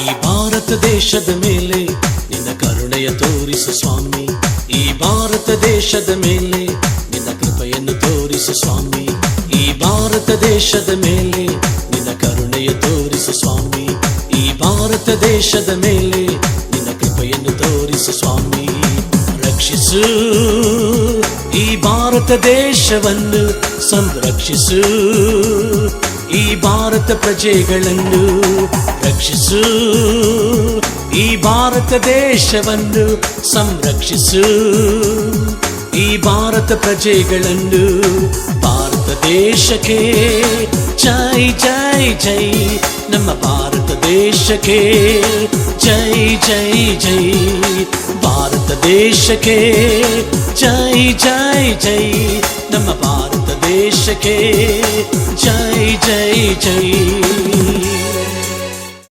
ಈ ಭಾರತ ದೇಶದ ಮೇಲೆ ನಿನ್ನ ಕರುಣೆಯ ತೋರಿಸು ಸ್ವಾಮಿ. ಈ ಭಾರತ ದೇಶದ ಮೇಲೆ ನಿನ್ನ ಕೃಪೆಯನ್ನು ತೋರಿಸು ಸ್ವಾಮಿ. ಈ ಭಾರತ ದೇಶದ ಮೇಲೆ ನಿನ್ನ ಕರುಣೆಯ ತೋರಿಸು ಸ್ವಾಮಿ. ಈ ಭಾರತ ದೇಶದ ಮೇಲೆ ನಿನ್ನ ಕೃಪೆಯನ್ನು ತೋರಿಸು ಸ್ವಾಮಿ. ರಕ್ಷಿಸು ಈ ಭಾರತ ದೇಶವನ್ನು, ಸಂರಕ್ಷಿಸು ಈ ಭಾರತ ಪ್ರಜೆಗಳನ್ನು. ರಕ್ಷಿಸು ಈ ಭಾರತ ದೇಶವನ್ನು, ಸಂರಕ್ಷಿಸು ಈ ಭಾರತ ಪ್ರಜೆಗಳನ್ನು. ಭಾರತ ದೇಶಕ್ಕೆ ಜೈ ಜೈ ಜೈ, ನಮ್ಮ ಭಾರತ ದೇಶಕ್ಕೆ ಜೈ ಜೈ ಜೈ. ಭಾರತ ದೇಶಕ್ಕೆ ಜೈ ಜೈ ಜೈ, ನಮ್ಮ ಭಾರತ ದೇಶಕ್ಕೆ ಜೈ ಜೈ ಜೈ.